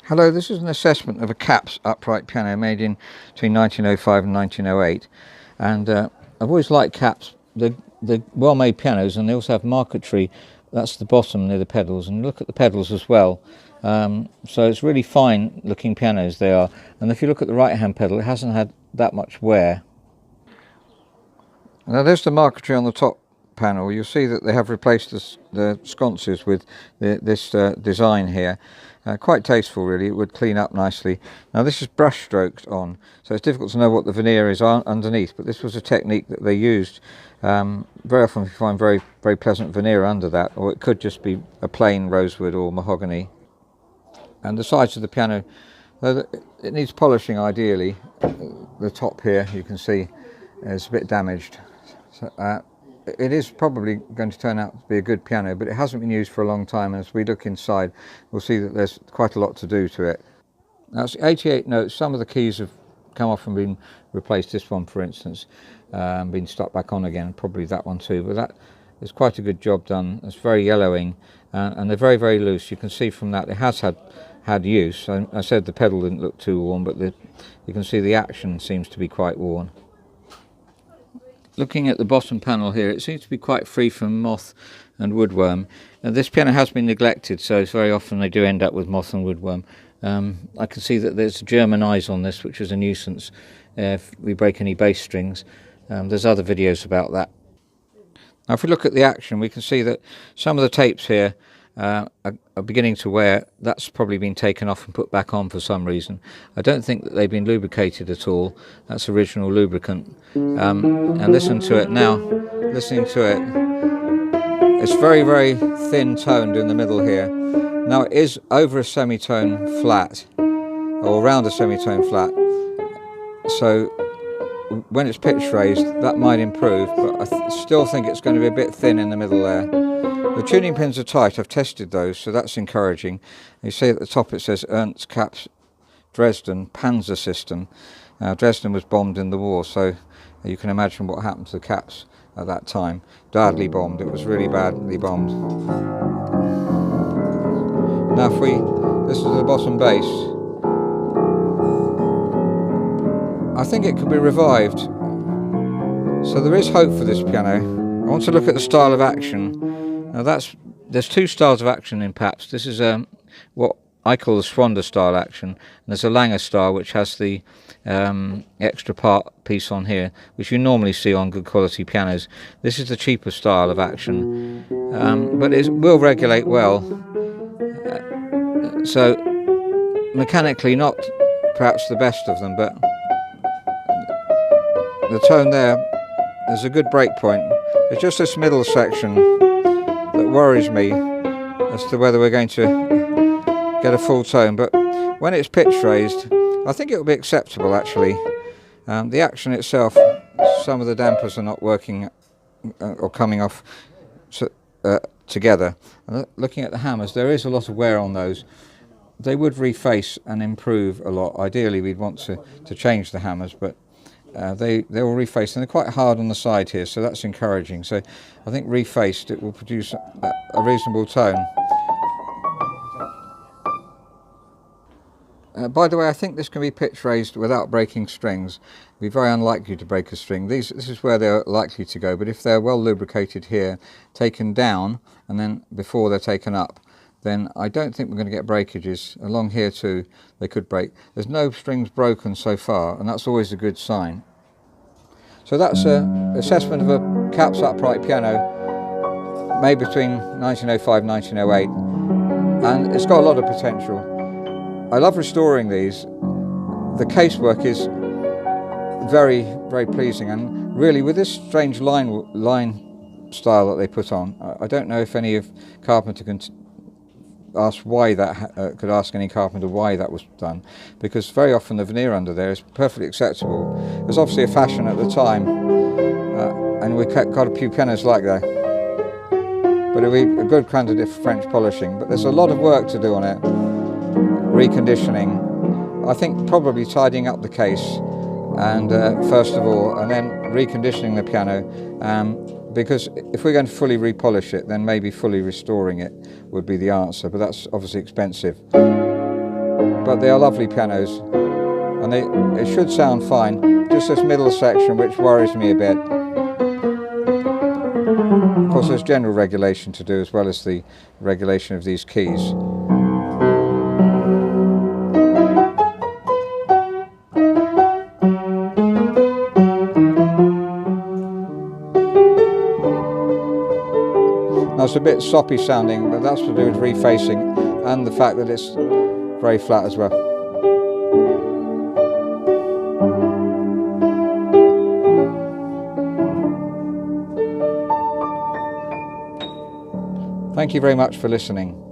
Hello, this is an assessment of a Kaps upright piano made in between 1905 and 1908, and I've always liked Kaps. They're well-made pianos, and they also have marquetry. That's the bottom near the pedals, and look at the pedals as well. So it's really fine looking pianos they are, and if you look at the right hand pedal, it hasn't had that much wear. Now there's the marquetry on the top panel. You'll see that they have replaced the sconces with this design here. Quite tasteful really, it would clean up nicely. Now this is brush stroked on, so it's difficult to know what the veneer is underneath, but this was a technique that they used. Very often you find very pleasant veneer under that, or it could just be a plain rosewood or mahogany. And the sides of the piano, it needs polishing ideally. The top here you can see is a bit damaged. So, it is probably going to turn out to be a good piano, but it hasn't been used for a long time, and as we look inside we'll see that there's quite a lot to do to it. Now it's 88 notes, some of the keys have come off and been replaced, this one for instance, been stuck back on again, probably that one too, but that is quite a good job done. It's very yellowing, and they're very loose. You can see from that it has had use. I said the pedal didn't look too worn, but you can see the action seems to be quite worn. Looking at the bottom panel here, it seems to be quite free from moth and woodworm. Now, this piano has been neglected, so it's very often they do end up with moth and woodworm. I can see that there's German eyes on this, which is a nuisance if we break any bass strings. There's other videos about that. Now if we look at the action, we can see that some of the tapes here are beginning to wear. That's probably been taken off and put back on for some reason. I don't think that they've been lubricated at all. That's original lubricant. And listen to it now. Listening to it, it's very thin toned in the middle here. Now it is over a semitone flat, or around a semitone flat, so when it's pitch raised that might improve, but I still think it's going to be a bit thin in the middle there. The tuning pins are tight, I've tested those, so that's encouraging. You see at the top it says Ernst Kaps Dresden Panzer System. Dresden was bombed in the war, so you can imagine what happened to the Kaps at that time. Badly bombed, it was really badly bombed. Now if we listen to the bottom bass, I think it could be revived. So there is hope for this piano. I want to look at the style of action. Now there's two styles of action in Kaps. This is what I call the Schwander style action, and there's a Langer style which has the extra part piece on here, which you normally see on good quality pianos. This is the cheaper style of action, but it will regulate well. So mechanically not perhaps the best of them, but the tone there's a good break point. It's just this middle section that worries me as to whether we're going to get a full tone, but when it's pitch raised I think it will be acceptable actually. The action itself, some of the dampers are not working or coming off together. And looking at the hammers, there is a lot of wear on those. They would reface and improve a lot. Ideally we'd want to change the hammers, but they will reface, and they're quite hard on the side here, so that's encouraging. So I think refaced it will produce a reasonable tone. By the way, I think this can be pitch raised without breaking strings. It'd be very unlikely to break a string. This is where they're likely to go, but if they're well lubricated here, taken down and then before they're taken up, then I don't think we're going to get breakages. Along here too they could break. There's no strings broken so far, and that's always a good sign. So that's an assessment of a Kaps upright piano made between 1905 and 1908, and it's got a lot of potential. I love restoring these. The casework is very pleasing, and really with this strange line style that they put on, I don't know if any of Carpenter can ask why that could ask any carpenter why that was done, because very often the veneer under there is perfectly acceptable. It was obviously a fashion at the time, and we've got a few pianos like that, but it would be a good candidate for French polishing. But there's a lot of work to do on it. Reconditioning, I think probably tidying up the case, and first of all, and then reconditioning the piano, because if we're going to fully repolish it, then maybe fully restoring it would be the answer, but that's obviously expensive. but they are lovely pianos, and it should sound fine. Just this middle section which worries me a bit. Of course, there's general regulation to do as well as the regulation of these keys. Now it's a bit soppy sounding, but that's to do with refacing and the fact that it's very flat as well. Thank you very much for listening.